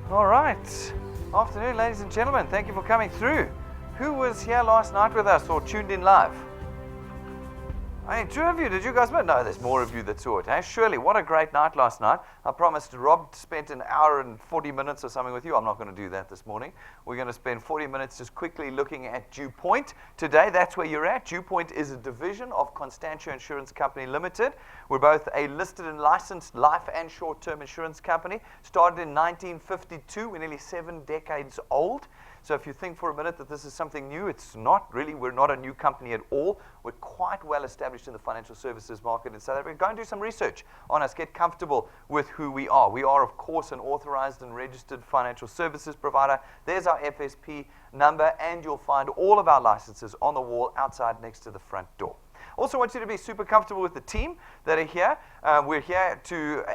All right. Afternoon, ladies and gentlemen. Thank you for coming through. Who was here last night with us or tuned in live? I mean, two of you, did you guys? No, there's more of you that saw it. Hey, Shirley, what a great night last night. I promised Rob spent an hour and 40 minutes or something with you. I'm not going to do that this morning. We're going to spend 40 minutes just quickly looking at DuePoint. Today, that's where you're at. DuePoint is a division of Constantia Insurance Company Limited. We're both a listed and licensed life and short-term insurance company. Started in 1952. We're nearly 7 decades old. So if you think for a minute that this is something new, it's not really. We're not a new company at all. We're quite well established in the financial services market in South Africa. Go and do some research on us. Get comfortable with who we are. We are, of course, an authorized and registered financial services provider. There's our FSP number, and you'll find all of our licenses on the wall outside next to the front door. Also want you to be super comfortable with the team that are here. We're here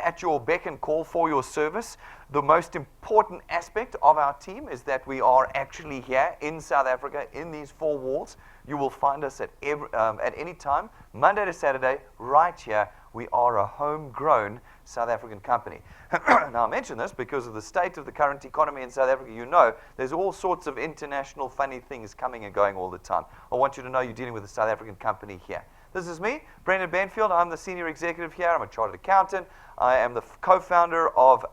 at your beck and call for your service. The most important aspect of our team is that we are actually here in South Africa in these 4 walls. You will find us at any time, Monday to Saturday, right here. We are a homegrown South African company. Now, I mention this because of the state of the current economy in South Africa. You know, there's all sorts of international funny things coming and going all the time. I want you to know you're dealing with a South African company here. This is me, Brendan Benfield. I'm the senior executive here. I'm a chartered accountant. I am the co-founder of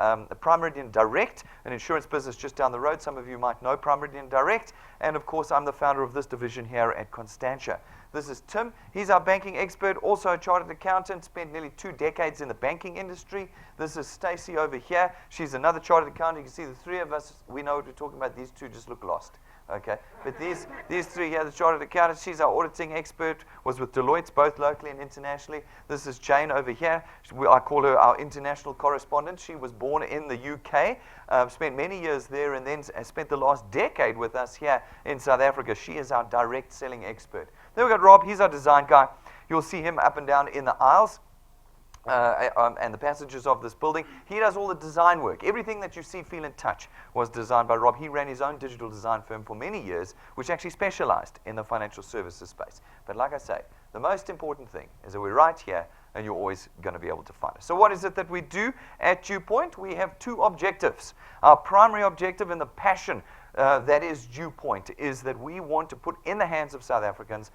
Prime Meridian Direct, an insurance business just down the road. Some of you might know Prime Meridian Direct. And, of course, I'm the founder of this division here at Constantia. This is Tim. He's our banking expert, also a chartered accountant, spent nearly 2 decades in the banking industry. This is Stacey over here. She's another chartered accountant. You can see the 3 of us, we know what we're talking about. These 2 just look lost. Okay, but these 3 here, the chartered accountant, she's our auditing expert, was with Deloitte, both locally and internationally. This is Jane over here. I call her our international correspondent. She was born in the UK, spent many years there, and then spent the last decade with us here in South Africa. She is our direct selling expert. Then we've got Rob. He's our design guy. You'll see him up and down in the aisles. And the passages of this building. He does all the design work. Everything that you see, feel, and touch was designed by Rob. He ran his own digital design firm for many years, which actually specialized in the financial services space. But like I say, the most important thing is that we're right here, and you're always going to be able to find us. So what is it that we do at DuePoint? We have 2 objectives. Our primary objective and the passion that is DuePoint is that we want to put in the hands of South Africans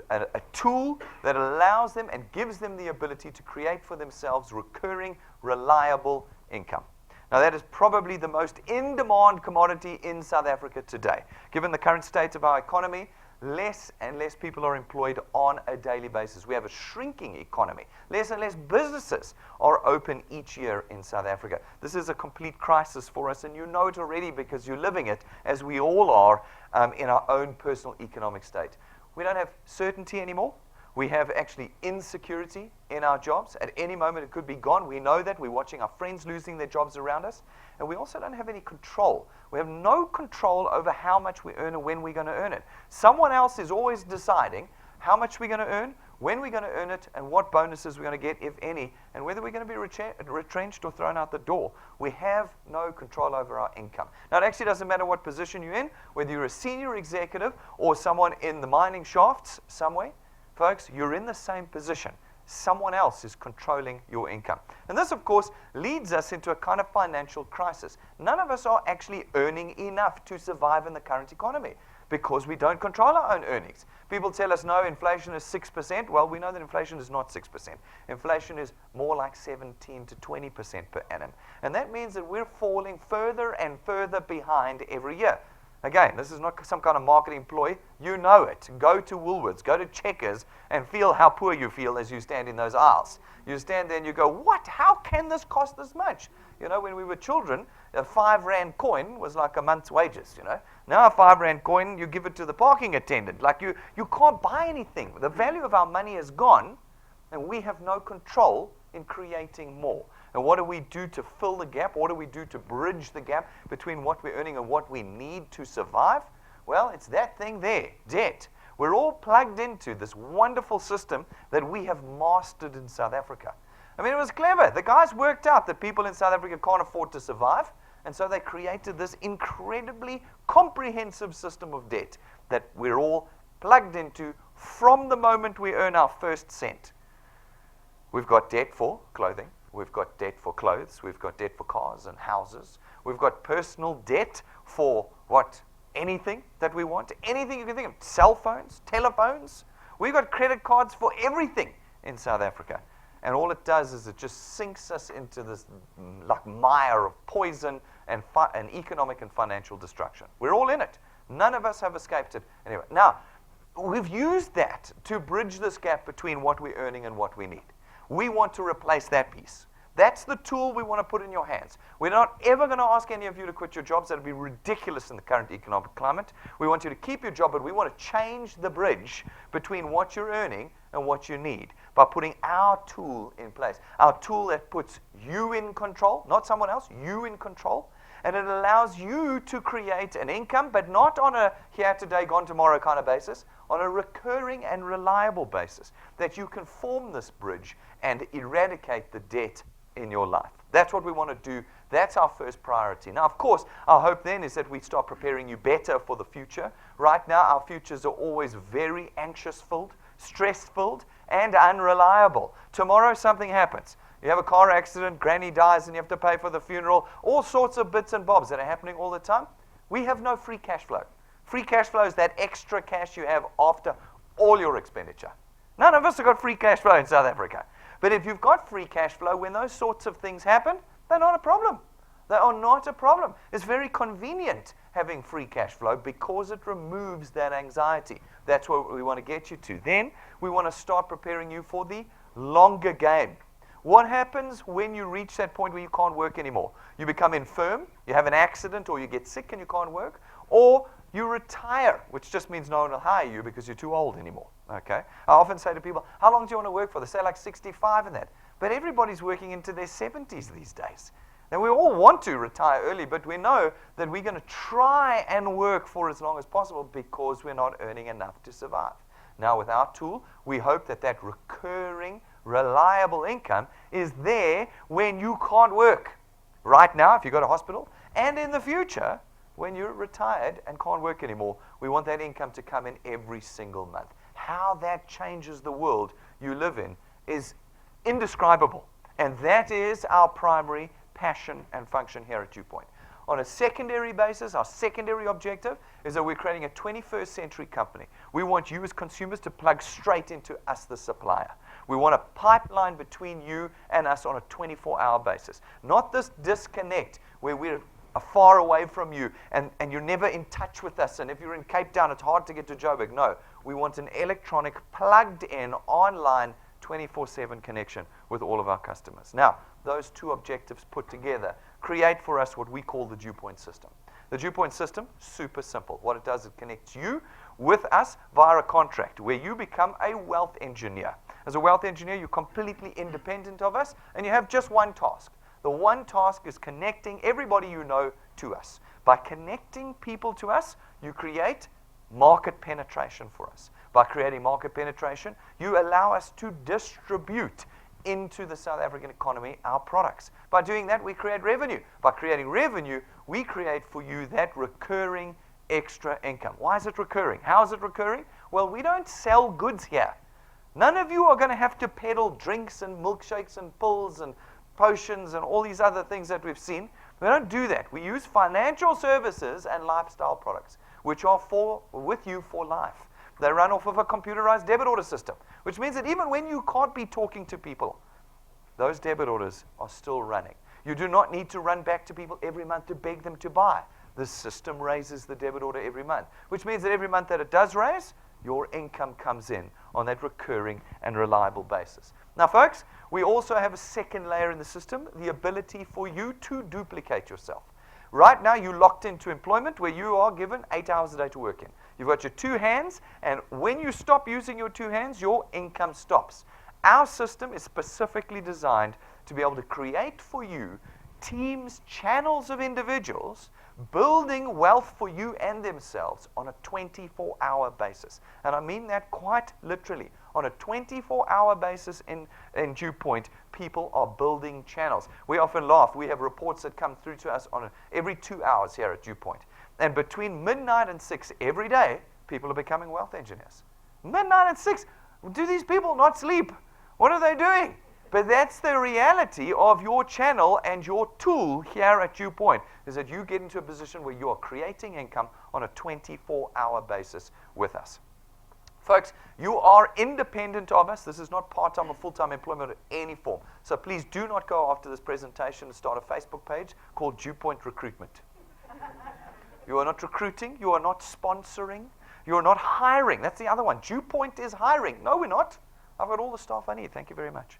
a tool that allows them and gives them the ability to create for themselves recurring, reliable income. Now, that is probably the most in-demand commodity in South Africa today. Given the current state of our economy, less and less people are employed on a daily basis. We have a shrinking economy. Less and less businesses are open each year in South Africa. This is a complete crisis for us, and you know it already because you're living it, as we all are, in our own personal economic state. We don't have certainty anymore. We have actually insecurity in our jobs. At any moment, it could be gone. We know that. We're watching our friends losing their jobs around us. And we also don't have any control. We have no control over how much we earn and when we're going to earn it. Someone else is always deciding how much we're going to earn, when we're going to earn it, and what bonuses we're going to get, if any, and whether we're going to be retrenched or thrown out the door. We have no control over our income. Now, it actually doesn't matter what position you're in, whether you're a senior executive or someone in the mining shafts somewhere. Folks, you're in the same position. Someone else is controlling your income. And this, of course, leads us into a kind of financial crisis. None of us are actually earning enough to survive in the current economy because we don't control our own earnings. People tell us, no, inflation is 6%. Well, we know that inflation is not 6%. Inflation is more like 17 to 20% per annum. And that means that we're falling further and further behind every year. Again, this is not some kind of marketing ploy. You know it. Go to Woolworths, go to Checkers, and feel how poor you feel as you stand in those aisles. You stand there and you go, what? How can this cost this much? You know, when we were children, a 5 Rand coin was like a month's wages, you know. Now a 5 Rand coin, you give it to the parking attendant. Like you can't buy anything. The value of our money is gone, and we have no control in creating more. And what do we do to fill the gap? What do we do to bridge the gap between what we're earning and what we need to survive? Well, it's that thing there, debt. We're all plugged into this wonderful system that we have mastered in South Africa. I mean, it was clever. The guys worked out that people in South Africa can't afford to survive, and so they created this incredibly comprehensive system of debt that we're all plugged into from the moment we earn our first cent. We've got debt for clothing. We've got debt for clothes. We've got debt for cars and houses. We've got personal debt for what? Anything that we want. Anything you can think of. Cell phones, telephones. We've got credit cards for everything in South Africa. And all it does is it just sinks us into this like mire of poison and economic and financial destruction. We're all in it. None of us have escaped it. Anyway, now, we've used that to bridge this gap between what we're earning and what we need. We want to replace that piece. That's the tool we want to put in your hands. We're not ever going to ask any of you to quit your jobs. That would be ridiculous in the current economic climate. We want you to keep your job, but we want to change the bridge between what you're earning and what you need by putting our tool in place. Our tool that puts you in control, not someone else, you in control. And it allows you to create an income, but not on a here today, gone tomorrow kind of basis, on a recurring and reliable basis, that you can form this bridge and eradicate the debt in your life. That's what we want to do. That's our first priority. Now, of course, our hope then is that we start preparing you better for the future. Right now, our futures are always very anxious-filled, stress-filled, and unreliable. Tomorrow, something happens. You have a car accident, granny dies, and you have to pay for the funeral, all sorts of bits and bobs that are happening all the time. We have no free cash flow. Free cash flow is that extra cash you have after all your expenditure. None of us have got free cash flow in South Africa. But if you've got free cash flow, when those sorts of things happen, they're not a problem. They are not a problem. It's very convenient having free cash flow because it removes that anxiety. That's what we want to get you to. Then we want to start preparing you for the longer game. What happens when you reach that point where you can't work anymore? You become infirm, you have an accident, or you get sick and you can't work, or you retire, which just means no one will hire you because you're too old anymore. Okay? I often say to people, how long do you want to work for? They say like 65 and that. But everybody's working into their 70s these days. And we all want to retire early, but we know that we're going to try and work for as long as possible because we're not earning enough to survive. Now, with our tool, we hope that that recurring, reliable income is there when you can't work. Right now, if you go to hospital, and in the future, when you're retired and can't work anymore, we want that income to come in every single month. How that changes the world you live in is indescribable. And that is our primary passion and function here at DuePoint. On a secondary basis, our secondary objective is that we're creating a 21st century company. We want you as consumers to plug straight into us, the supplier. We want a pipeline between you and us on a 24-hour basis. Not this disconnect where we're far away from you and you're never in touch with us. And if you're in Cape Town, it's hard to get to Joburg. No, we want an electronic, plugged-in, online, 24/7 connection with all of our customers. Now, those two objectives put together create for us what we call the DuePoint system. The DuePoint system, super simple. What it does, it connects you with us via a contract where you become a wealth engineer. As a wealth engineer, you're completely independent of us, and you have just one task. The one task is connecting everybody you know to us. By connecting people to us, you create market penetration for us. By creating market penetration, you allow us to distribute into the South African economy our products. By doing that, we create revenue. By creating revenue, we create for you that recurring extra income. Why is it recurring? How is it recurring? Well, we don't sell goods here. None of you are going to have to peddle drinks and milkshakes and pills and potions and all these other things that we've seen. We don't do that. We use financial services and lifestyle products, which are with you for life. They run off of a computerized debit order system, which means that even when you can't be talking to people, those debit orders are still running. You do not need to run back to people every month to beg them to buy. The system raises the debit order every month, which means that every month that it does raise, your income comes in on that recurring and reliable basis. Now, folks, we also have a second layer in the system, the ability for you to duplicate yourself. Right now, you're locked into employment where you are given 8 hours a day to work in. You've got your two hands, and when you stop using your two hands, your income stops. Our system is specifically designed to be able to create for you teams, channels of individuals building wealth for you and themselves on a 24-hour basis. And I mean that quite literally. On a 24-hour basis in DuePoint, people are building channels. We often laugh. We have reports that come through to us on every 2 hours here at DuePoint. And between midnight and 6 every day, people are becoming wealth engineers. Midnight and 6. Do these people not sleep? What are they doing? But that's the reality of your channel and your tool here at DuePoint, is that you get into a position where you are creating income on a 24-hour basis with us. Folks, you are independent of us. This is not part-time or full-time employment of any form. So please do not go after this presentation and start a Facebook page called DuePoint Recruitment. You are not recruiting. You are not sponsoring. You are not hiring. That's the other one. DuePoint is hiring. No, we're not. I've got all the staff I need. Thank you very much.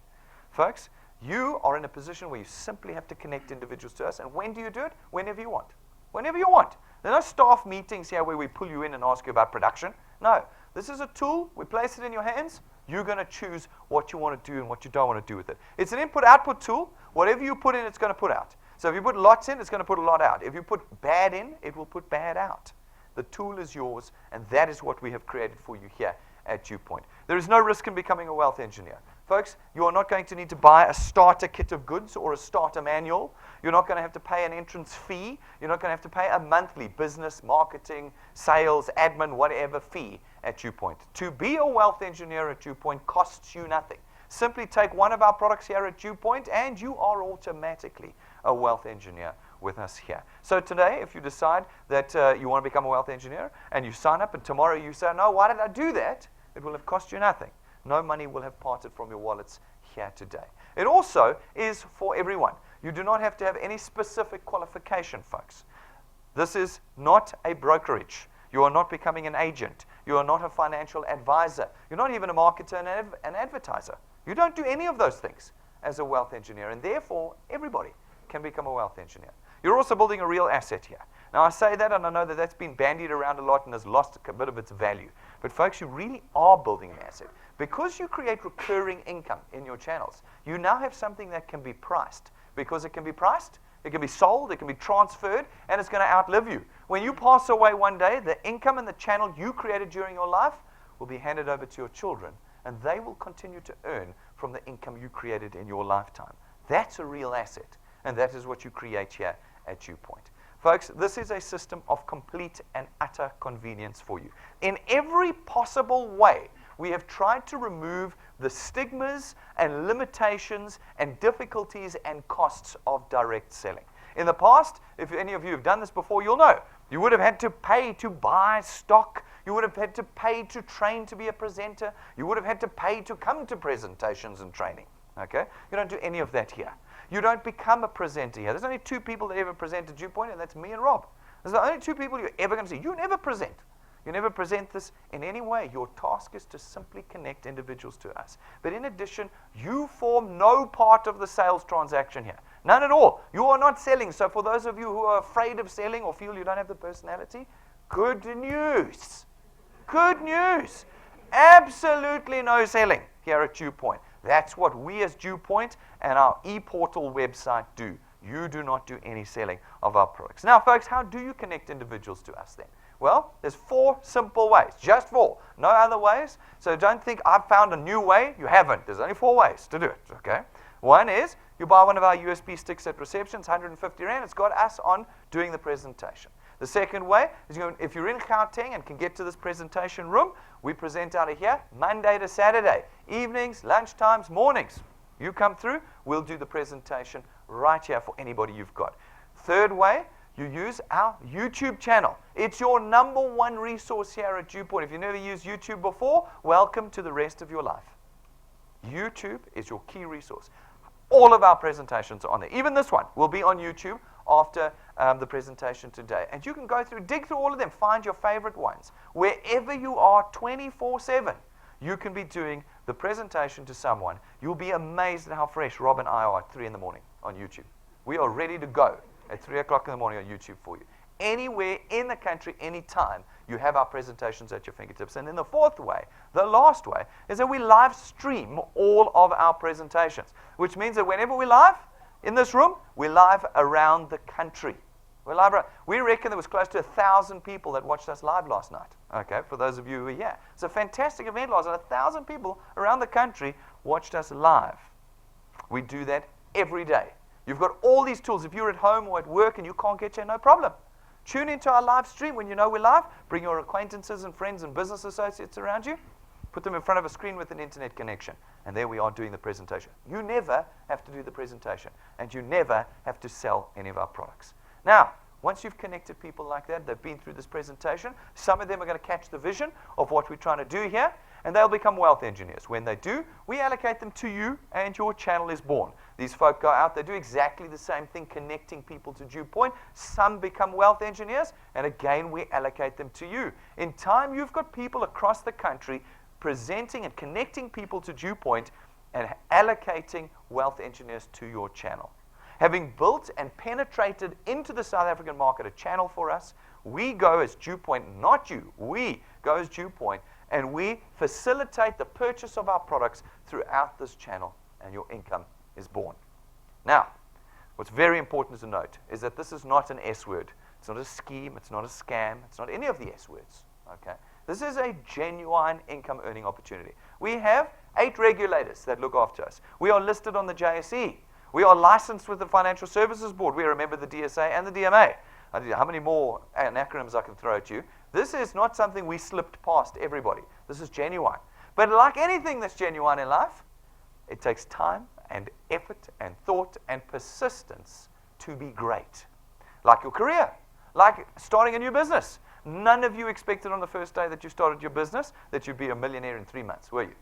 Folks, you are in a position where you simply have to connect individuals to us. And when do you do it? Whenever you want. Whenever you want. There are no staff meetings here where we pull you in and ask you about production. No. This is a tool. We place it in your hands. You're going to choose what you want to do and what you don't want to do with it. It's an input-output tool. Whatever you put in, it's going to put out. So if you put lots in, it's going to put a lot out. If you put bad in, it will put bad out. The tool is yours, and that is what we have created for you here at DuePoint. There is no risk in becoming a wealth engineer. Folks, you are not going to need to buy a starter kit of goods or a starter manual. You're not going to have to pay an entrance fee. You're not going to have to pay a monthly business, marketing, sales, admin, whatever fee at DuePoint. To be a wealth engineer at DuePoint costs you nothing. Simply take one of our products here at DuePoint and you are automatically a wealth engineer with us here. So today, if you decide that you want to become a wealth engineer and you sign up and tomorrow you say, no, why did I do that? It will have cost you nothing. No money will have parted from your wallets here today. It also is for everyone. You do not have to have any specific qualification, folks. This is not a brokerage. You are not becoming an agent. You are not a financial advisor. You're not even a marketer and an advertiser. You don't do any of those things as a wealth engineer, and therefore everybody can become a wealth engineer. You're also building a real asset here. Now, I say that, and I know that that's been bandied around a lot and has lost a bit of its value. But folks, you really are building an asset. Because you create recurring income in your channels, you now have something that can be priced. Because it can be priced, it can be sold, it can be transferred, and it's going to outlive you. When you pass away one day, the income and the channel you created during your life will be handed over to your children, and they will continue to earn from the income you created in your lifetime. That's a real asset, and that is what you create here at DuePoint. Folks, this is a system of complete and utter convenience for you. In every possible way, we have tried to remove the stigmas and limitations and difficulties and costs of direct selling. In the past, if any of you have done this before, you'll know. You would have had to pay to buy stock. You would have had to pay to train to be a presenter. You would have had to pay to come to presentations and training. Okay? You don't do any of that here. You don't become a presenter here. There's only two people that ever present at DuePoint, and that's me and Rob. There's the only two people you're ever going to see. You never present. You never present this in any way. Your task is to simply connect individuals to us. But in addition, you form no part of the sales transaction here. None at all. You are not selling. So for those of you who are afraid of selling or feel you don't have the personality, good news. Good news. Absolutely no selling here at DuePoint. That's what we as DuePoint and our ePortal website do. You do not do any selling of our products. Now, folks, how do you connect individuals to us then? Well, there's 4 simple ways. Just 4. No other ways. So don't think I've found a new way. You haven't. There's only 4 ways to do it. Okay? One is you buy one of our USB sticks at reception. It's 150 Rand. It's got us on doing the presentation. The second way is if you're in Gauteng and can get to this presentation room, we present out of here Monday to Saturday, evenings, lunchtimes, mornings. You come through, we'll do the presentation right here for anybody you've got. Third way, you use our YouTube channel. It's your #1 resource here at DuePoint. If you've never used YouTube before, welcome to the rest of your life. YouTube is your key resource. All of our presentations are on there. Even this one will be on YouTube after the presentation today. And you can go through, dig through all of them, find your favorite ones. Wherever you are 24/7, you can be doing the presentation to someone. You'll be amazed at how fresh Rob and I are at 3 in the morning on YouTube. We are ready to go at 3 o'clock in the morning on YouTube for you. Anywhere in the country, anytime, you have our presentations at your fingertips. And then the fourth way, the last way, is that we live stream all of our presentations, which means that whenever we're live in this room, we're live around the country. We reckon there was close to 1,000 people that watched us live last night. Okay, for those of you who are here. It's a fantastic event last night. 1,000 people around the country watched us live. We do that every day. You've got all these tools. If you're at home or at work and you can't get here, no problem. Tune into our live stream when you know we're live. Bring your acquaintances and friends and business associates around you. put them in front of a screen with an internet connection, and there we are doing the presentation. You never have to do the presentation, and you never have to sell any of our products. Now, once you've connected people like that, they've been through this presentation, some of them are going to catch the vision of what we're trying to do here, and they'll become wealth engineers. When they do, we allocate them to you, and your channel is born. These folk go out, they do exactly the same thing, connecting people to DuePoint. Some become wealth engineers, and again, we allocate them to you. In time, you've got people across the country presenting and connecting people to DuePoint and allocating wealth engineers to your channel. Having built and penetrated into the South African market a channel for us, we go as DuePoint, not you, we go as DuePoint, and we facilitate the purchase of our products throughout this channel, and your income is born. Now, what's very important to note is that this is not an S word. It's not a scheme, it's not a scam, it's not any of the S words. Okay? This is a genuine income earning opportunity. We have 8 regulators that look after us. We are listed on the JSE. We are licensed with the Financial Services Board. We are a member of the DSA and the DMA. I don't know how many more acronyms I can throw at you. This is not something we slipped past everybody. This is genuine. But like anything that's genuine in life, it takes time and effort and thought and persistence to be great. Like your career, like starting a new business. None of you expected on the first day that you started your business that you'd be a millionaire in 3 months, were you?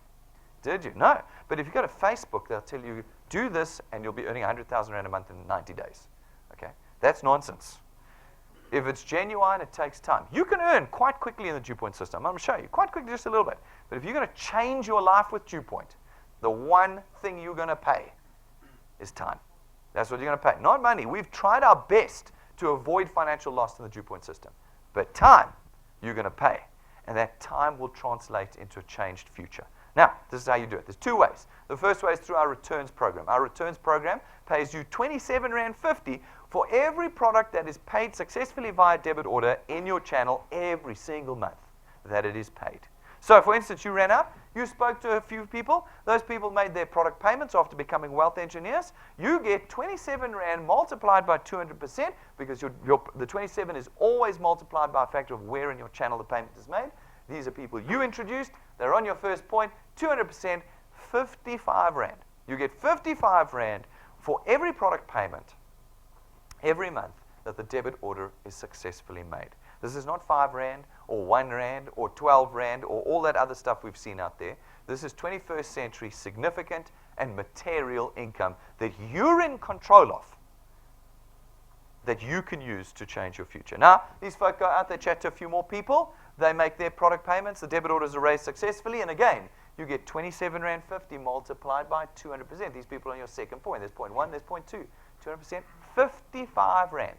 Did you? No. But if you go to Facebook, they'll tell you, do this and you'll be earning 100,000 Rand a month in 90 days. Okay? That's nonsense. If it's genuine, it takes time. You can earn quite quickly in the DuePoint system. I'm going to show you quite quickly, just a little bit. But if you're going to change your life with DuePoint, the one thing you're going to pay is time. That's what you're going to pay, not money. We've tried our best to avoid financial loss in the DuePoint system. But time, you're going to pay. And that time will translate into a changed future. Now, this is how you do it. There's 2 ways. The first way is through our returns program. Our returns program pays you 27.50 Rand for every product that is paid successfully via debit order in your channel every single month that it is paid. So, for instance, you ran out, you spoke to a few people, those people made their product payments after becoming wealth engineers. You get 27 Rand multiplied by 200% because the 27 is always multiplied by a factor of where in your channel the payment is made. These are people you introduced, they're on your first point, 200%, 55 Rand. You get 55 Rand for every product payment every month that the debit order is successfully made. This is not 5 Rand or 1 Rand or 12 Rand or all that other stuff we've seen out there. This is 21st century significant and material income that you're in control of, that you can use to change your future. Now, these folk go out, they chat to a few more people, they make their product payments, the debit orders are raised successfully, and again, you get 27.50 Rand multiplied by 200%. These people are on your second point. There's point 1, there's point 2. 200%, 55 Rand.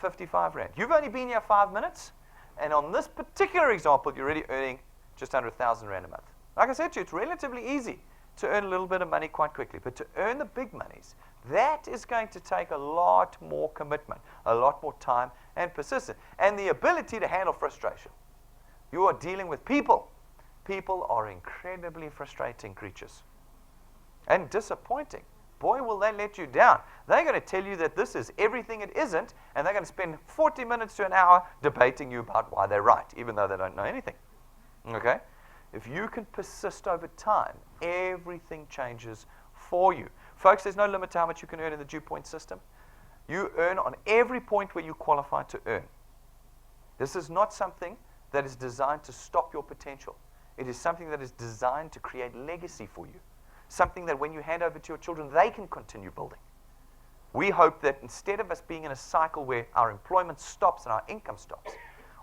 55 Rand. You've only been here 5 minutes, and on this particular example, you're already earning just under 1,000 Rand a month. Like I said to you, it's relatively easy to earn a little bit of money quite quickly, but to earn the big monies, that is going to take a lot more commitment, a lot more time and persistence, and the ability to handle frustration. You are dealing with people. People are incredibly frustrating creatures and disappointing. Boy, will they let you down. They're going to tell you that this is everything it isn't, and they're going to spend 40 minutes to an hour debating you about why they're right, even though they don't know anything. Okay? If you can persist over time, everything changes for you. Folks, there's no limit to how much you can earn in the DuePoint system. You earn on every point where you qualify to earn. This is not something that is designed to stop your potential. It is something that is designed to create legacy for you. Something that when you hand over to your children, they can continue building. We hope that instead of us being in a cycle where our employment stops and our income stops,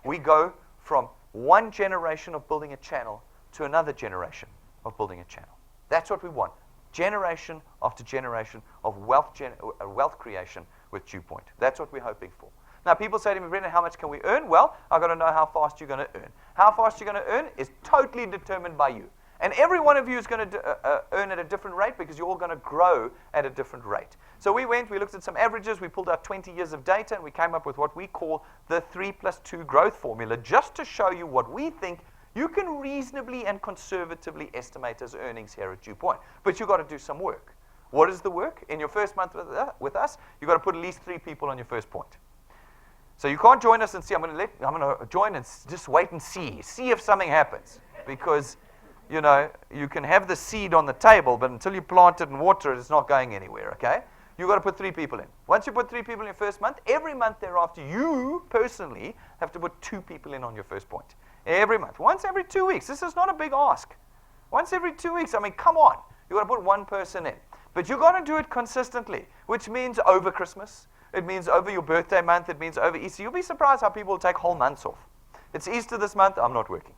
we go from one generation of building a channel to another generation of building a channel. That's what we want. Generation after generation of wealth creation with DuePoint. That's what we're hoping for. Now, people say to me, Brendan, how much can we earn? Well, I've got to know how fast you're going to earn. How fast you're going to earn is totally determined by you. And every one of you is going to earn at a different rate because you're all going to grow at a different rate. So we looked at some averages, we pulled out 20 years of data, and we came up with what we call the 3+2 growth formula, just to show you what we think you can reasonably and conservatively estimate as earnings here at DuePoint. But you've got to do some work. What is the work? In your first month with us, you've got to put at least 3 people on your first point. So you can't join us and see, I'm going to join and just wait and see if something happens. Because you know, you can have the seed on the table, but until you plant it and water it, it's not going anywhere, okay? You've got to put 3 people in. Once you put 3 people in your first month, every month thereafter, you personally have to put 2 people in on your first point. Every month. Once every 2 weeks. This is not a big ask. Once every 2 weeks. I mean, come on. You've got to put 1 person in. But you've got to do it consistently, which means over Christmas. It means over your birthday month. It means over Easter. You'll be surprised how people take whole months off. It's Easter this month. I'm not working.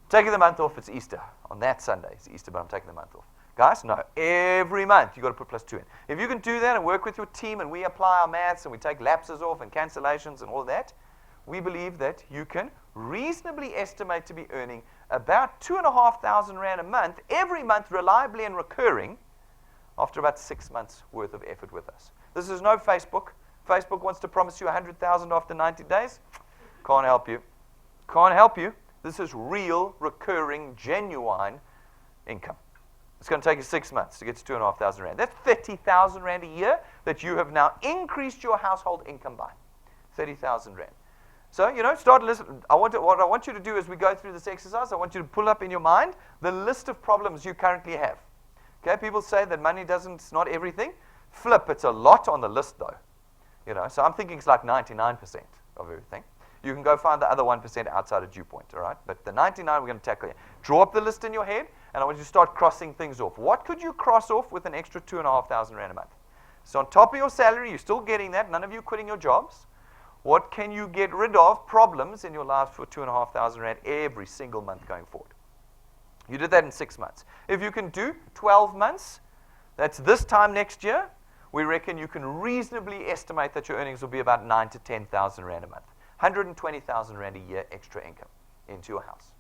Taking the month off, it's Easter. On that Sunday, it's Easter, but I'm taking the month off. Guys, no. Every month, you've got to put +2 in. If you can do that and work with your team and we apply our maths and we take lapses off and cancellations and all that, we believe that you can reasonably estimate to be earning about 2,500 Rand a month, every month, reliably and recurring, after about 6 months worth of effort with us. This is no Facebook. Facebook wants to promise you 100,000 after 90 days. Can't help you. Can't help you. This is real, recurring, genuine income. It's going to take you 6 months to get to 2,500 Rand. That's 30,000 Rand a year that you have now increased your household income by. 30,000 Rand. So, you know, start listening. What I want you to do as we go through this exercise, I want you to pull up in your mind the list of problems you currently have. Okay, people say that money it's not everything. Flip, it's a lot on the list though. You know, so I'm thinking it's like 99% of everything. You can go find the other 1% outside of DuePoint, all right? But the 99 we're going to tackle here. Draw up the list in your head, and I want you to start crossing things off. What could you cross off with an extra 2,500 Rand a month? So on top of your salary, you're still getting that. None of you quitting your jobs. What can you get rid of? Problems in your life for 2,500 Rand every single month going forward. You did that in 6 months. If you can do 12 months, that's this time next year, we reckon you can reasonably estimate that your earnings will be about 9,000 to 10,000 Rand a month. 120,000 Rand a year extra income into your house.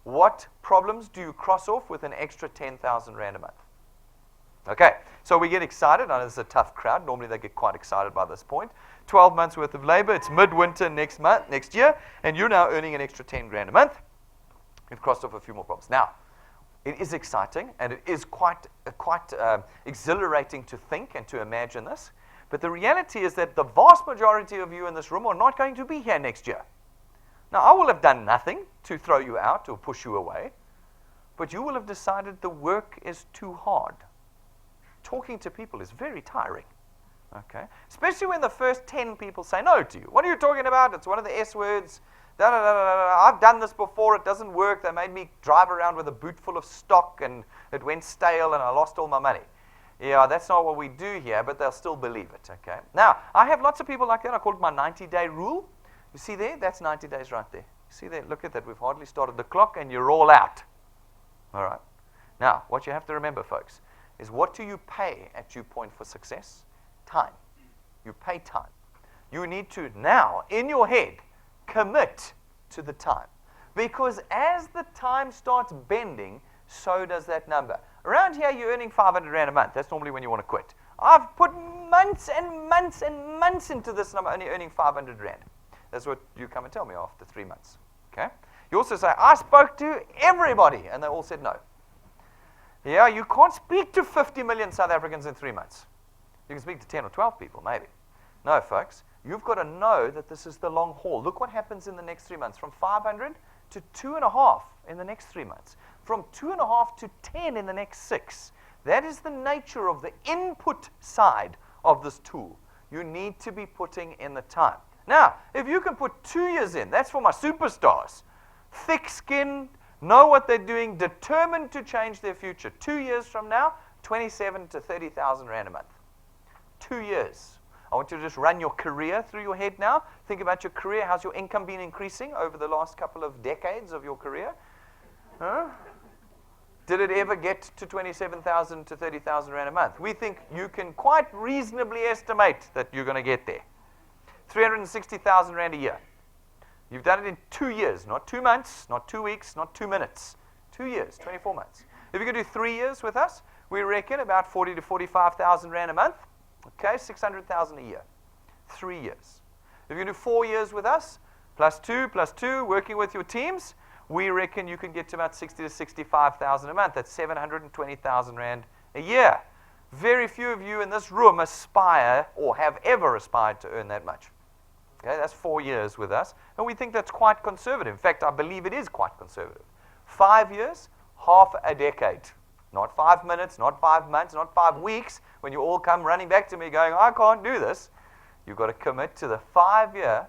What problems do you cross off with an extra 10,000 Rand a month? Okay, so we get excited. I know this is a tough crowd. Normally they get quite excited by this point. 12 months worth of labor. It's midwinter next year, and you're now earning an extra 10 grand a month. You've crossed off a few more problems. Now, it is exciting, and it is quite exhilarating to think and to imagine this. But the reality is that the vast majority of you in this room are not going to be here next year. Now, I will have done nothing to throw you out or push you away, but you will have decided the work is too hard. Talking to people is very tiring, okay? Especially when the first 10 people say no to you. What are you talking about? It's one of the S words. Da, da, da, da, da. I've done this before. It doesn't work. They made me drive around with a boot full of stock, and it went stale, and I lost all my money. Yeah, that's not what we do here, but they'll still believe it, okay? Now, I have lots of people like that. I call it my 90-day rule. You see there? That's 90 days right there. You see there? Look at that. We've hardly started the clock, and you're all out. All right? Now, what you have to remember, folks, is what do you pay at DuePoint for success? Time. You pay time. You need to now, in your head, commit to the time. Because as the time starts bending, so does that number. Around here, you're earning 500 Rand a month. That's normally when you want to quit. I've put months and months and months into this number, only earning 500 Rand. That's what you come and tell me after 3 months. Okay? You also say, I spoke to everybody, and they all said no. Yeah, you can't speak to 50 million South Africans in 3 months. You can speak to 10 or 12 people, maybe. No, folks. You've got to know that this is the long haul. Look what happens in the next 3 months. From 500 to 2.5 in the next 3 months. From 2.5 to 10 in the next 6. That is the nature of the input side of this tool. You need to be putting in the time. Now, if you can put 2 years in, that's for my superstars. Thick-skinned, know what they're doing, determined to change their future. 2 years from now, 27 to 30,000 Rand a month. 2 years. I want you to just run your career through your head now. Think about your career. How's your income been increasing over the last couple of decades of your career? Huh? Did it ever get to 27,000 to 30,000 Rand a month? We think you can quite reasonably estimate that you're going to get there. 360,000 Rand a year. You've done it in 2 years, not 2 months, not 2 weeks, not 2 minutes. 2 years, 24 months. If you can do 3 years with us, we reckon about 40 to 45,000 Rand a month. Okay, 600,000 a year. 3 years. If you do 4 years with us, plus two, working with your teams, we reckon you can get to about 60 to 65,000 a month. That's 720,000 Rand a year. Very few of you in this room aspire or have ever aspired to earn that much. Okay, that's 4 years with us, and we think that's quite conservative. In fact, I believe it is quite conservative. 5 years, half a decade. Not 5 minutes, not 5 months, not 5 weeks, when you all come running back to me going, I can't do this. You've got to commit to the 5-year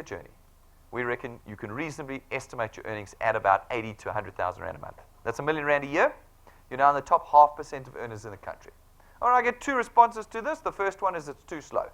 journey. We reckon you can reasonably estimate your earnings at about 80 to 100,000 Rand a month. That's R1,000,000 a year. You're now in the top 0.5% of earners in the country. All right, I get 2 responses to this. The first one is it's too slow.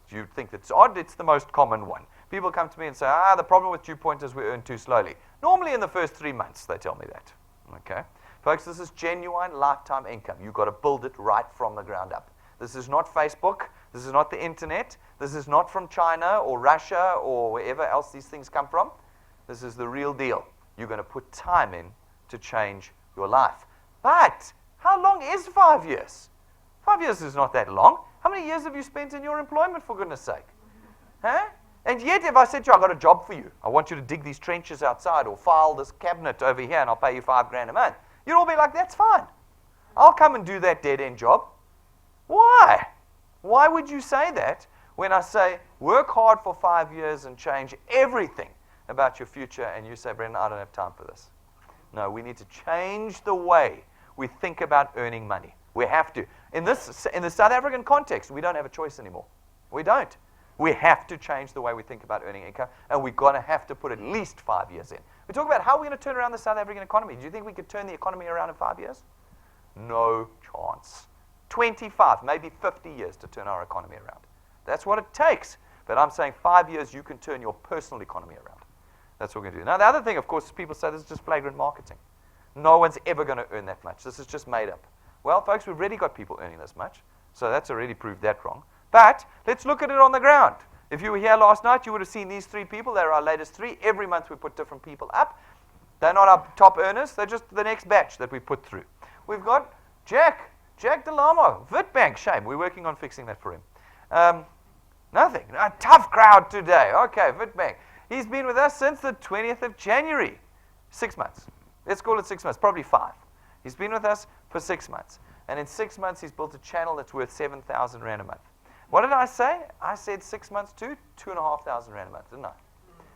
You think that's odd, it's the most common one. People come to me and say, the problem with DuePoint is we earn too slowly. Normally in the first 3 months, they tell me that. Okay? Folks, this is genuine lifetime income. You've got to build it right from the ground up. This is not Facebook. This is not the internet. This is not from China or Russia or wherever else these things come from. This is the real deal. You're going to put time in to change your life. But how long is 5 years? 5 years is not that long. How many years have you spent in your employment, for goodness sake? Huh? And yet, if I said to you, I've got a job for you, I want you to dig these trenches outside or file this cabinet over here and I'll pay you $5,000 a month, you'd all be like, that's fine. I'll come and do that dead-end job. Why? Why would you say that when I say, work hard for 5 years and change everything about your future, and you say, Brendan, I don't have time for this? No, we need to change the way we think about earning money. We have to. In the South African context, we don't have a choice anymore. We don't. We have to change the way we think about earning income, and we're going to have to put at least 5 years in. We talk about how we're going to turn around the South African economy. Do you think we could turn the economy around in 5 years? No chance. 25, maybe 50 years to turn our economy around. That's what it takes. But I'm saying 5 years, you can turn your personal economy around. That's what we're going to do. Now, the other thing, of course, people say this is just flagrant marketing. No one's ever going to earn that much. This is just made up. Well, folks, we've already got people earning this much, so that's already proved that wrong. But let's look at it on the ground. If you were here last night, you would have seen these 3 people. They're our latest 3. Every month we put different people up. They're not our top earners. They're just the next batch that we put through. We've got Jack Delamo, Witbank. Shame. We're working on fixing that for him. Nothing. A tough crowd today. Okay, Witbank. He's been with us since the 20th of January. 6 months. Let's call it 6 months. Probably 5. He's been with us for 6 months. And in 6 months, he's built a channel that's worth 7,000 Rand a month. What did I say? I said 6 months to 2,500 Rand a month, didn't I?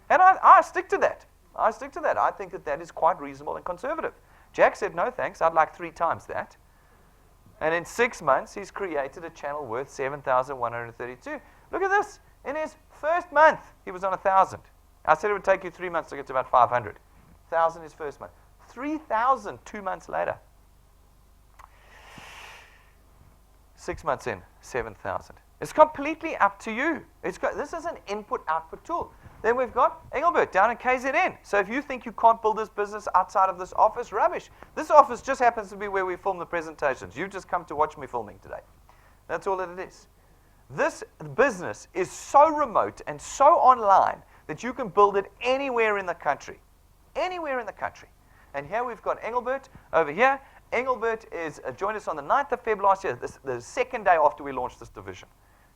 And I stick to that. I stick to that. I think that that is quite reasonable and conservative. Jack said, no thanks. I'd like 3 times that. And in 6 months, he's created a channel worth 7,132. Look at this. In his first month, he was on 1,000. I said it would take you 3 months to get to about 500. 1,000 his first month. 3,000 2 months later. 6 months in, 7,000. It's completely up to you. This is an input-output tool. Then we've got Engelbert down in KZN. So if you think you can't build this business outside of this office, rubbish. This office just happens to be where we film the presentations. You've just come to watch me filming today. That's all that it is. This business is so remote and so online that you can build it anywhere in the country. Anywhere in the country. And here we've got Engelbert over here. Engelbert joined us on the 9th of February last year, the second day after we launched this division.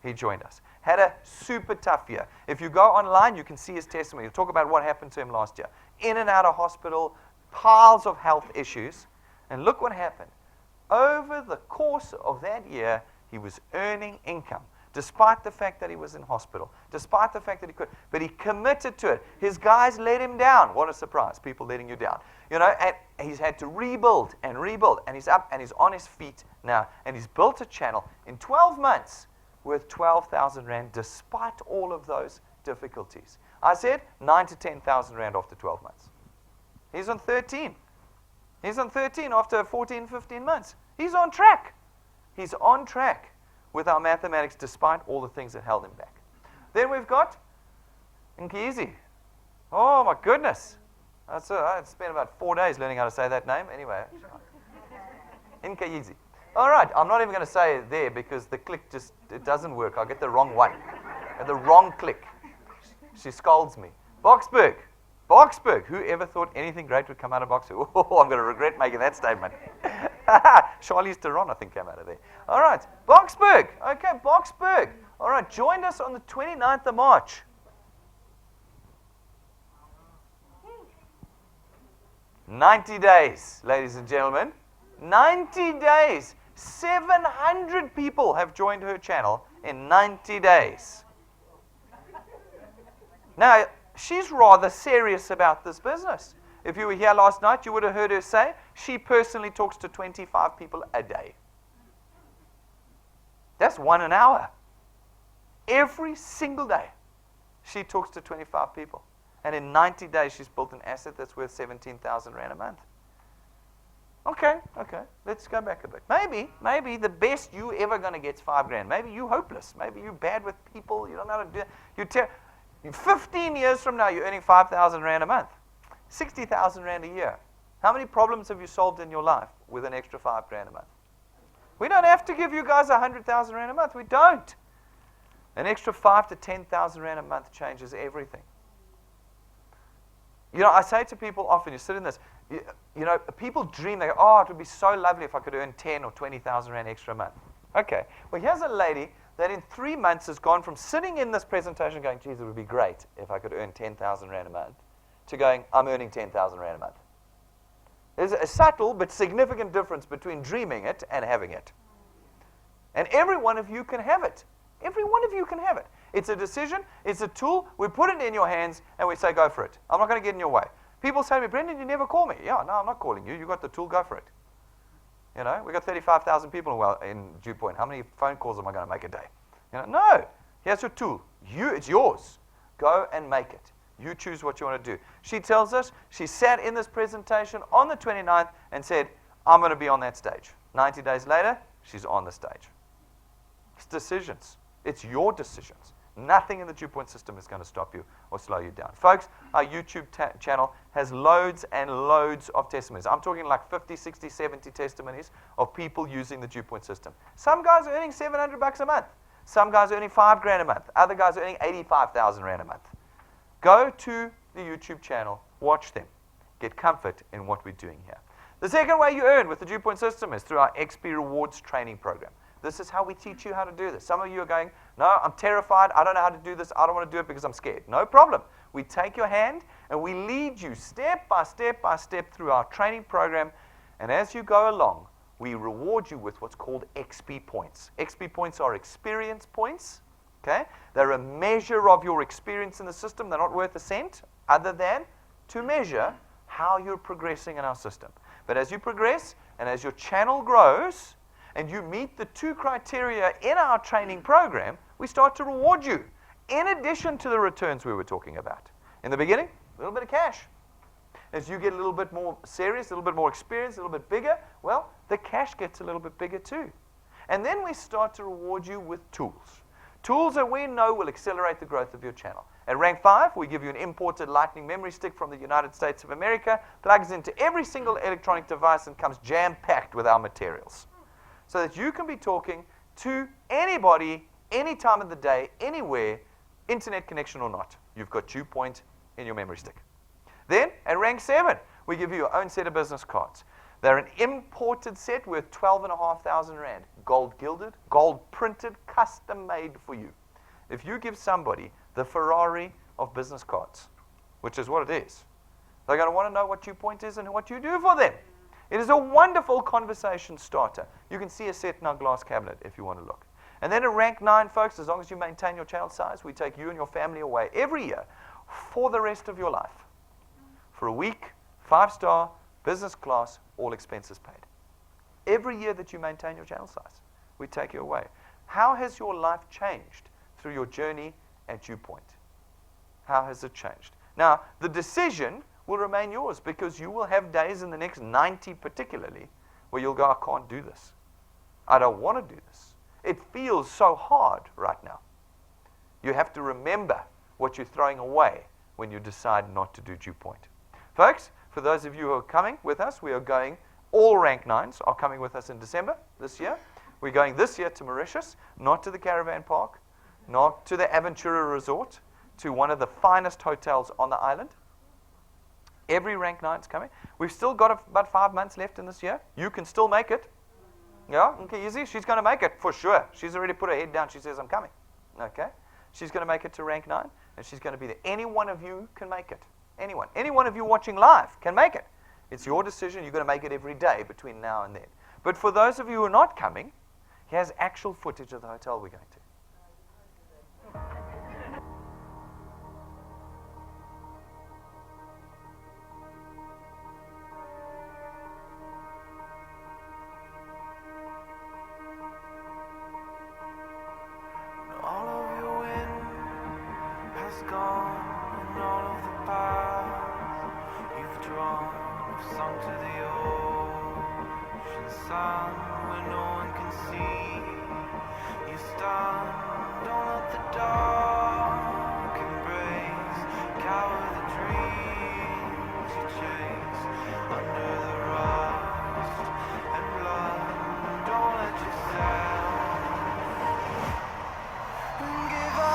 He joined us. Had a super tough year. If you go online, you can see his testimony. He'll talk about what happened to him last year. In and out of hospital, piles of health issues. And look what happened. Over the course of that year, he was earning income, despite the fact that he was in hospital, despite the fact that he could. But he committed to it. His guys let him down. What a surprise, people letting you down. You know, and he's had to rebuild and rebuild. And he's up and he's on his feet now. And he's built a channel in 12 months worth 12,000 Rand, despite all of those difficulties. I said 9 to 10,000 Rand after 12 months. He's on 13. He's on 13 after 14, 15 months. He's on track. He's on track with our mathematics, despite all the things that held him back. Then we've got Nkizi. Oh, my goodness. I spent about 4 days learning how to say that name. Anyway, Nkizi. All right, I'm not even going to say it there because the click it doesn't work. I'll get the wrong one. The wrong click. She scolds me. Boksburg. Whoever thought anything great would come out of Boksburg? Oh, I'm going to regret making that statement. Charlize Theron, I think, came out of there. All right, Boksburg. Okay, Boksburg. All right, joined us on the 29th of March. "90 days, ladies and gentlemen. 90 days. 700 people have joined her channel in 90 days. Now, she's rather serious about this business. If you were here last night, you would have heard her say she personally talks to 25 people a day. That's 1 an hour. Every single day, she talks to 25 people. And in 90 days, she's built an asset that's worth 17,000 Rand a month. Okay, let's go back a bit. Maybe the best you ever going to get is 5 grand. Maybe you're hopeless. Maybe you're bad with people. You don't know how to do it. 15 years from now, you're earning 5,000 Rand a month. 60,000 Rand a year. How many problems have you solved in your life with an extra 5 grand a month? We don't have to give you guys 100,000 Rand a month. We don't. An extra 5 to 10,000 Rand a month changes everything. I say to people often, you sit in this, people dream, they go, oh, it would be so lovely if I could earn 10 or 20,000 Rand extra a month. Okay, well, here's a lady that in 3 months has gone from sitting in this presentation going, geez, it would be great if I could earn 10,000 Rand a month, to going, I'm earning 10,000 Rand a month. There's a subtle but significant difference between dreaming it and having it. And every one of you can have it. Every one of you can have it. It's a decision. It's a tool. We put it in your hands, and we say, go for it. I'm not going to get in your way. People say to me, Brendan, you never call me. Yeah, no, I'm not calling you. You got the tool. Go for it. We got 35,000 people in DuePoint. How many phone calls am I going to make a day? No. Here's your tool. It's yours. Go and make it. You choose what you want to do. She tells us she sat in this presentation on the 29th and said, I'm going to be on that stage. 90 days later, she's on the stage. It's decisions. It's your decisions. Nothing in the DuePoint system is going to stop you or slow you down. Folks, our YouTube channel has loads and loads of testimonies. I'm talking like 50, 60, 70 testimonies of people using the DuePoint system. Some guys are earning $700 a month. Some guys are earning 5 grand a month. Other guys are earning 85,000 Rand a month. Go to the YouTube channel, watch them, get comfort in what we're doing here. The second way you earn with the DuePoint system is through our XP Rewards training program. This is how we teach you how to do this. Some of you are going, no, I'm terrified. I don't know how to do this. I don't want to do it because I'm scared. No problem. We take your hand and we lead you step by step by step through our training program. And as you go along, we reward you with what's called XP points. XP points are experience points. Okay? They're a measure of your experience in the system. They're not worth a cent other than to measure how you're progressing in our system. But as you progress and as your channel grows, and you meet the 2 criteria in our training program, we start to reward you, in addition to the returns we were talking about. In the beginning, a little bit of cash. As you get a little bit more serious, a little bit more experience, a little bit bigger, well, the cash gets a little bit bigger too. And then we start to reward you with tools. Tools that we know will accelerate the growth of your channel. At rank 5, we give you an imported Lightning memory stick from the United States of America, plugs into every single electronic device and comes jam-packed with our materials. So that you can be talking to anybody, any time of the day, anywhere, internet connection or not. You've got DuePoint in your memory stick. Then, at rank 7, we give you your own set of business cards. They're an imported set worth 12,500 Rand. Gold gilded, gold printed, custom made for you. If you give somebody the Ferrari of business cards, which is what it is, they're going to want to know what DuePoint is and what you do for them. It is a wonderful conversation starter. You can see a set in our glass cabinet if you want to look. And then at rank 9, folks, as long as you maintain your channel size, we take you and your family away every year for the rest of your life. For a week, 5-star, business class, all expenses paid. Every year that you maintain your channel size, we take you away. How has your life changed through your journey at DuePoint? How has it changed? Now, the decision will remain yours because you will have days in the next 90 particularly where you'll go, I can't do this. I don't want to do this. It feels so hard right now. You have to remember what you're throwing away when you decide not to do DuePoint. Folks, for those of you who are coming with us, we are going, all rank 9s are coming with us in December this year. We're going this year to Mauritius, not to the caravan park, not to the Aventura Resort, to one of the finest hotels on the island. Every rank 9 is coming. We've still got about 5 months left in this year. You can still make it. Yeah, okay, easy. She's going to make it for sure. She's already put her head down. She says, I'm coming. Okay? She's going to make it to rank 9, and she's going to be there. Any one of you can make it. Anyone. Any one of you watching live can make it. It's your decision. You're going to make it every day between now and then. But for those of you who are not coming, here's actual footage of the hotel we're going to. gone and all of the paths you've drawn have sunk to the ocean sun where no one can see. You stand, don't let the dark embrace, cower the dreams you chase under the rust and blood. Don't let yourself give up.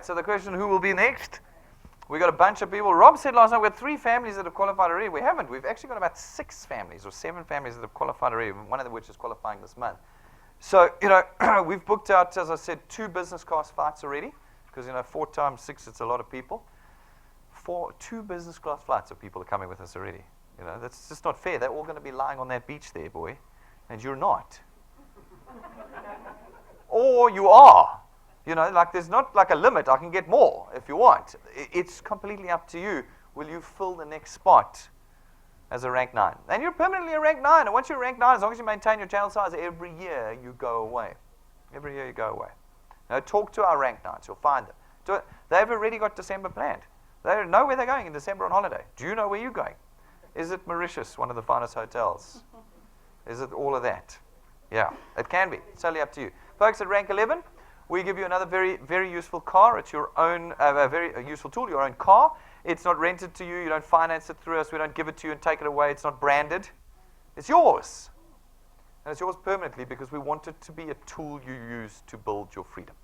So the question, who will be next? We got a bunch of people. Rob said last night we had 3 families that have qualified already. We haven't. We've actually got about 6 families or 7 families that have qualified already, one of which is qualifying this month. So, we've booked out, as I said, 2 business class flights already, because, 4 times 6, it's a lot of people. 2 business class flights of people are coming with us already. That's just not fair. They're all going to be lying on that beach there, boy, and you're not. Or you are. There's not like a limit. I can get more if you want. It's completely up to you. Will you fill the next spot as a rank 9? And you're permanently a rank 9. And once you're rank 9, as long as you maintain your channel size, every year you go away. Every year you go away. Now, talk to our rank 9s. You'll find them. They've already got December planned. They know where they're going in December on holiday. Do you know where you're going? Is it Mauritius, one of the finest hotels? Is it all of that? Yeah, it can be. It's totally up to you. Folks, at rank 11, we give you another very, very useful car. It's your own, a very useful tool, your own car. It's not rented to you. You don't finance it through us. We don't give it to you and take it away. It's not branded. It's yours. And it's yours permanently because we want it to be a tool you use to build your freedom.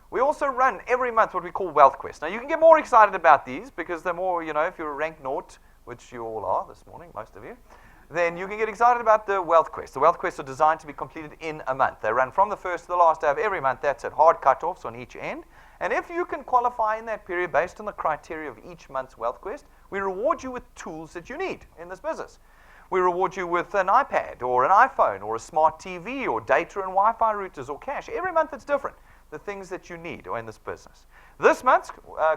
We also run every month what we call Wealth Quest. Now, you can get more excited about these because the more, if you're a rank 0, which you all are this morning, most of you, then you can get excited about the Wealth Quest. The Wealth Quests are designed to be completed in a month. They run from the first to the last day of every month. That's at hard cutoffs on each end. And if you can qualify in that period based on the criteria of each month's Wealth Quest, we reward you with tools that you need in this business. We reward you with an iPad or an iPhone or a smart TV or data and Wi-Fi routers or cash. Every month it's different, the things that you need are in this business. This month's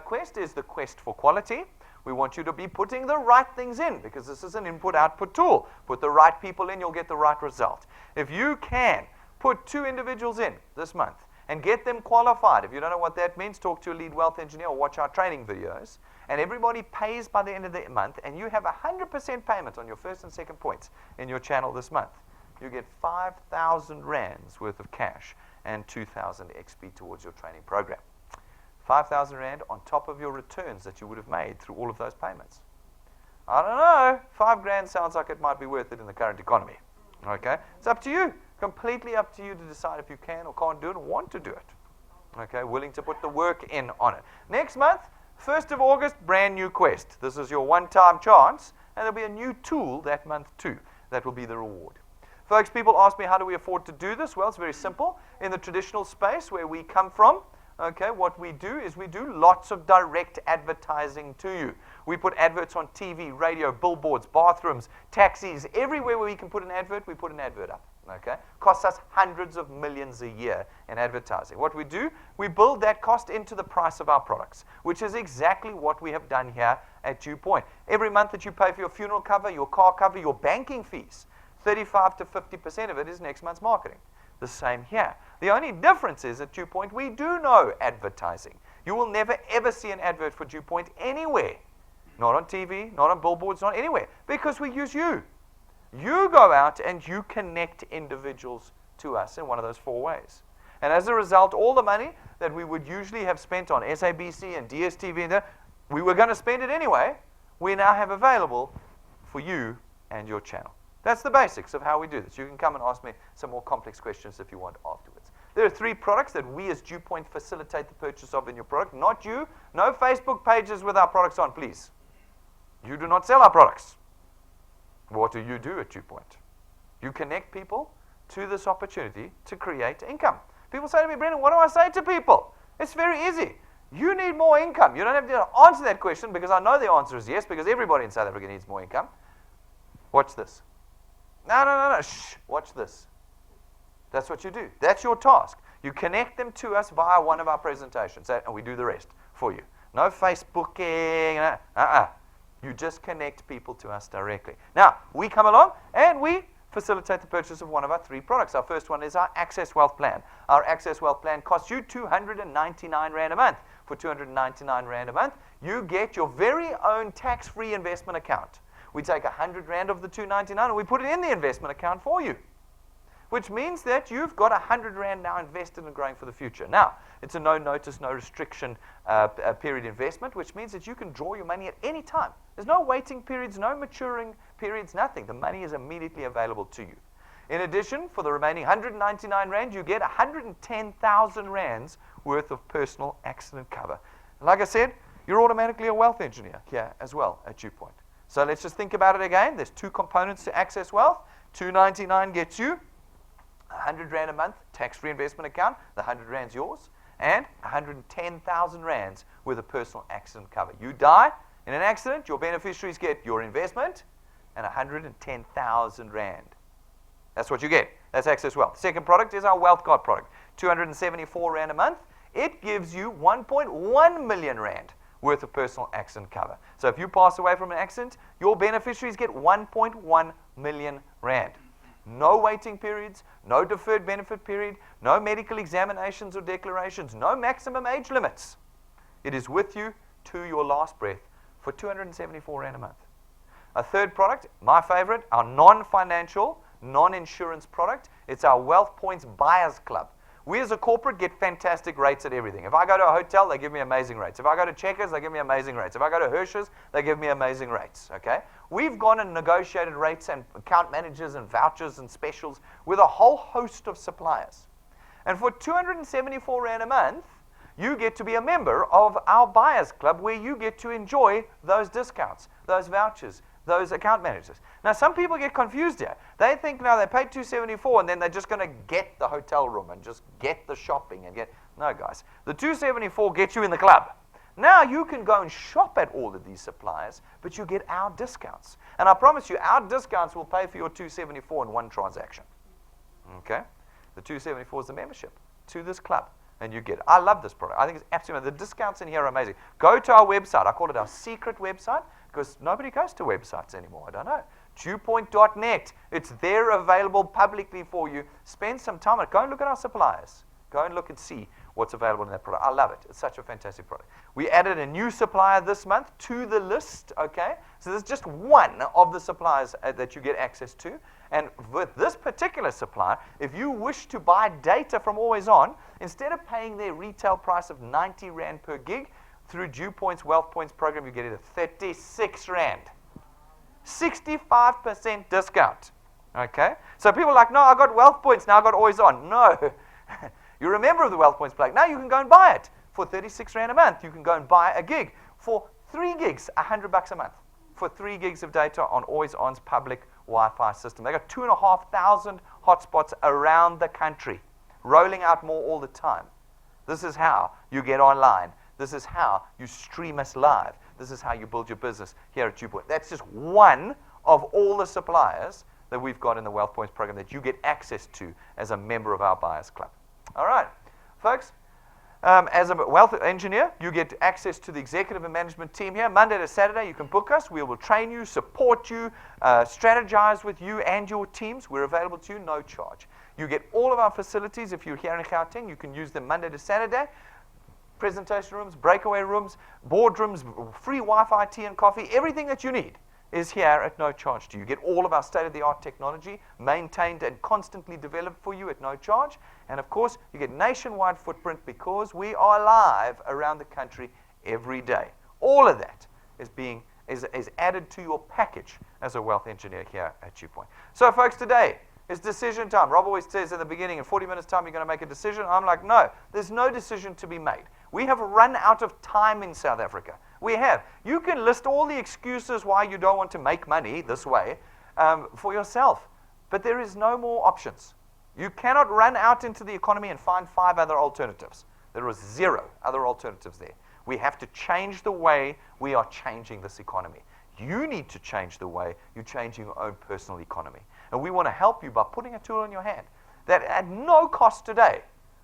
quest is the quest for quality. We want you to be putting the right things in because this is an input-output tool. Put the right people in, you'll get the right result. If you can put 2 individuals in this month and get them qualified, if you don't know what that means, talk to a lead wealth engineer or watch our training videos, and everybody pays by the end of the month, and you have 100% payment on your first and second points in your channel this month, you get 5,000 rands worth of cash and 2,000 XP towards your training program. 5,000 Rand on top of your returns that you would have made through all of those payments. I don't know. 5 grand sounds like it might be worth it in the current economy. Okay? It's up to you. Completely up to you to decide if you can or can't do it and want to do it. Okay? Willing to put the work in on it. Next month, 1st of August, brand new quest. This is your one-time chance, and there'll be a new tool that month too. That will be the reward. Folks, people ask me, how do we afford to do this? Well, it's very simple. In the traditional space where we come from, okay, what we do is we do lots of direct advertising to you. We put adverts on TV, radio, billboards, bathrooms, taxis, everywhere where we can put an advert, we put an advert up. Okay? Costs us hundreds of millions a year in advertising. What we do, we build that cost into the price of our products, which is exactly what we have done here at DuePoint. Every month that you pay for your funeral cover, your car cover, your banking fees, 35 to 50% of it is next month's marketing. The same here. The only difference is at DuePoint, we do no advertising. You will never ever see an advert for DuePoint anywhere. Not on TV, not on billboards, not anywhere. Because we use you. You go out and you connect individuals to us in one of those 4 ways. And as a result, all the money that we would usually have spent on SABC and DSTV, and we were going to spend it anyway, we now have available for you and your channel. That's the basics of how we do this. You can come and ask me some more complex questions if you want afterwards. There are 3 products that we as DuePoint facilitate the purchase of in your product. Not you. No Facebook pages with our products on, please. You do not sell our products. What do you do at DuePoint? You connect people to this opportunity to create income. People say to me, Brendan, what do I say to people? It's very easy. You need more income. You don't have to answer that question because I know the answer is yes, because everybody in South Africa needs more income. Watch this. No. Shh. Watch this. That's what you do. That's your task. You connect them to us via one of our presentations, and we do the rest for you. No Facebooking. You just connect people to us directly. Now, we come along and we facilitate the purchase of one of our 3 products. Our first one is our Access Wealth Plan. Our Access Wealth Plan costs you 299 Rand a month. For 299 Rand a month, you get your very own tax-free investment account. We take 100 Rand of the 299 and we put it in the investment account for you, which means that you've got 100 Rand now invested and growing for the future. Now, it's a no notice, no restriction period investment, which means that you can draw your money at any time. There's no waiting periods, no maturing periods, nothing. The money is immediately available to you. In addition, for the remaining 199 Rand, you get 110,000 Rands worth of personal accident cover. Like I said, you're automatically a wealth engineer here as well at DuePoint. So let's just think about it again. There's 2 components to Access Wealth. 299 gets you 100 Rand a month tax-free investment account. The 100 Rand's yours. And 110,000 Rands with a personal accident cover. You die in an accident, your beneficiaries get your investment and 110,000 Rand. That's what you get. That's Access Wealth. Second product is our Wealth Guard product. 274 Rand a month. It gives you 1.1 million Rand worth of personal accident cover. So if you pass away from an accident, your beneficiaries get 1.1 million Rand. No waiting periods, no deferred benefit period, no medical examinations or declarations, no maximum age limits. It is with you to your last breath for 274 Rand a month. A third product, my favorite, our non-financial, non-insurance product. It's our Wealth Points Buyers Club. We as a corporate get fantastic rates at everything. If I go to a hotel, they give me amazing rates. If I go to Checkers, they give me amazing rates. If I go to Hirsch's, they give me amazing rates. Okay? We've gone and negotiated rates and account managers and vouchers and specials with a whole host of suppliers. And for 274 Rand a month, you get to be a member of our Buyers Club where you get to enjoy those discounts, those vouchers, those account managers. Now, some people get confused here. They think now they paid 274 and then they're just going to get the hotel room and just get the shopping and get... No, guys. The 274 gets you in the club. Now you can go and shop at all of these suppliers, but you get our discounts. And I promise you, our discounts will pay for your 274 in one transaction. Okay? The 274 is the membership to this club. And you get it. I love this product. I think it's absolutely... The discounts in here are amazing. Go to our website. I call it our secret website because nobody goes to websites anymore. I don't know. DuePoint.net. It's there available publicly for you. Spend some time on it. Go and look at our suppliers. Go and look and see what's available in that product. I love it. It's such a fantastic product. We added a new supplier this month to the list, okay? So there's just one of the suppliers that you get access to. And with this particular supplier, if you wish to buy data from Always On, instead of paying their retail price of 90 Rand per gig, through DuePoint's Wealth Points program, you get it at 36 Rand. 65% discount. Okay? So people are like, no, I got Wealth Points, now I got Always On. No. You're a member of the Wealth Points plug. Now you can go and buy it. For 36 Rand a month, you can go and buy a gig. For 3 gigs, $100 a month. For 3 gigs of data on Always On's public Wi-Fi system. They got 2,500 hotspots around the country, rolling out more all the time. This is how you get online. This is how you stream us live. This is how you build your business here at DuePoint. That's just one of all the suppliers that we've got in the Wealth Points program that you get access to as a member of our Buyers Club. All right, folks. As a wealth engineer, you get access to the executive and management team here. Monday to Saturday, you can book us. We will train you, support you, strategize with you and your teams. We're available to you, no charge. You get all of our facilities. If you're here in Gauteng, you can use them Monday to Saturday. Presentation rooms, breakaway rooms, boardrooms, free Wi-Fi, tea and coffee. Everything that you need is here at no charge to you. You get all of our state-of-the-art technology maintained and constantly developed for you at no charge. And of course, you get nationwide footprint because we are live around the country every day. All of that is added to your package as a wealth engineer here at DuePoint. So folks, today is decision time. Rob always says in the beginning, in 40 minutes time, you're going to make a decision. I'm like, no, there's no decision to be made. We have run out of time in South Africa. We have. You can list all the excuses why you don't want to make money this way for yourself, but there is no more options. You cannot run out into the economy and find 5 other alternatives. There is 0 other alternatives there. We have to change the way we are changing this economy. You need to change the way you're changing your own personal economy. And we want to help you by putting a tool in your hand that at no cost today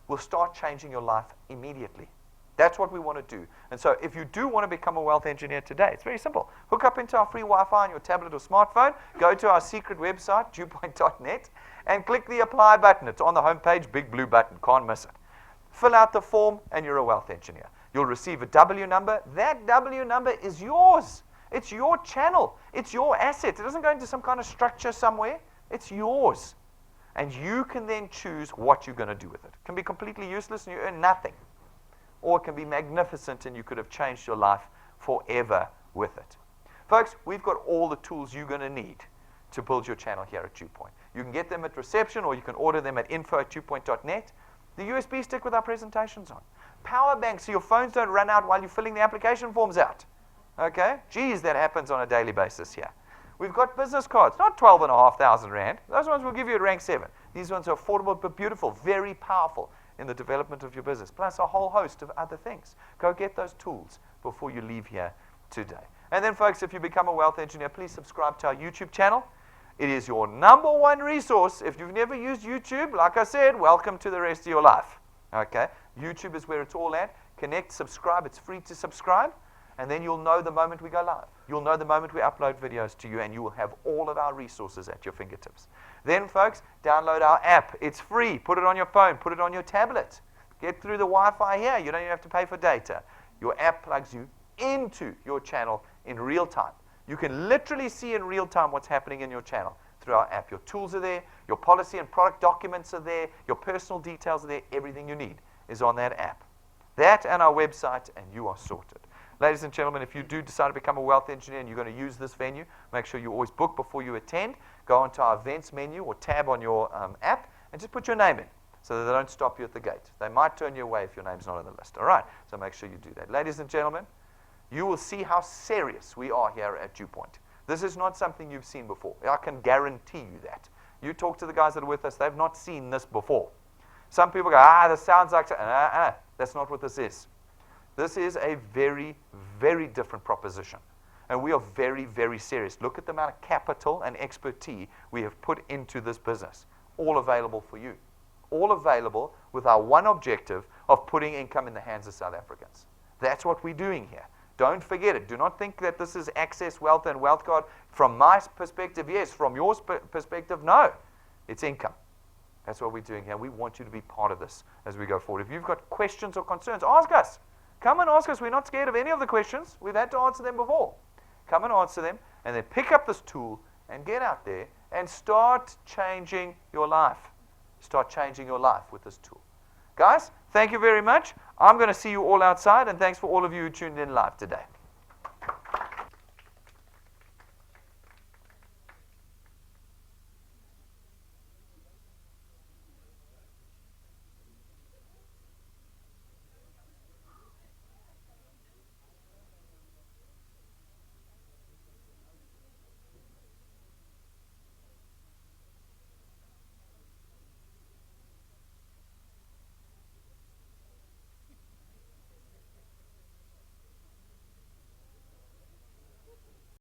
will start changing your life immediately. That's what we want to do. And so if you do want to become a wealth engineer today, it's very simple. Hook up into our free Wi-Fi on your tablet or smartphone, go to our secret website, DuePoint.net, and click the apply button. It's on the homepage, big blue button, can't miss it. Fill out the form and you're a wealth engineer. You'll receive a W number. That W number is yours. It's your channel. It's your asset. It doesn't go into some kind of structure somewhere. It's yours. And you can then choose what you're going to do with it. It can be completely useless and you earn nothing. Or it can be magnificent and you could have changed your life forever with it. Folks, we've got all the tools you're going to need to build your channel here at DuePoint. You can get them at reception or you can order them at info@DuePoint.net. The USB stick with our presentations on. Power banks so your phones don't run out while you're filling the application forms out. Okay? Geez, that happens on a daily basis here. We've got business cards, not 12,500 Rand. Those ones we'll give you at rank 7. These ones are affordable but beautiful, very powerful in the development of your business, plus a whole host of other things. Go get those tools before you leave here today. And then, folks, if you become a wealth engineer, please subscribe to our YouTube channel. It is your #1 resource. If you've never used YouTube, like I said, welcome to the rest of your life. Okay? YouTube is where it's all at. Connect, subscribe. It's free to subscribe. And then you'll know the moment we go live. You'll know the moment we upload videos to you, and you will have all of our resources at your fingertips. Then, folks, download our app. It's free. Put it on your phone. Put it on your tablet. Get through the Wi-Fi here. You don't even have to pay for data. Your app plugs you into your channel in real time. You can literally see in real time what's happening in your channel through our app. Your tools are there. Your policy and product documents are there. Your personal details are there. Everything you need is on that app. That and our website, and you are sorted. Ladies and gentlemen, if you do decide to become a wealth engineer and you're going to use this venue, make sure you always book before you attend. Go onto our events menu or tab on your app and just put your name in so that they don't stop you at the gate. They might turn you away if your name's not on the list. All right? So make sure you do that. Ladies and gentlemen, you will see how serious we are here at DuePoint. This is not something you've seen before. I can guarantee you that. You talk to the guys that are with us, they've not seen this before. Some people go, this sounds like... That's not what this is. This is a very, very different proposition. And we are very, very serious. Look at the amount of capital and expertise we have put into this business. All available for you. All available with our one objective of putting income in the hands of South Africans. That's what we're doing here. Don't forget it. Do not think that this is Access Wealth and Wealth Card. From my perspective, yes. From your perspective, no. It's income. That's what we're doing here. We want you to be part of this as we go forward. If you've got questions or concerns, ask us. Come and ask us. We're not scared of any of the questions. We've had to answer them before. Come and answer them, and then pick up this tool and get out there and start changing your life. Start changing your life with this tool. Guys, thank you very much. I'm going to see you all outside, and thanks for all of you who tuned in live today.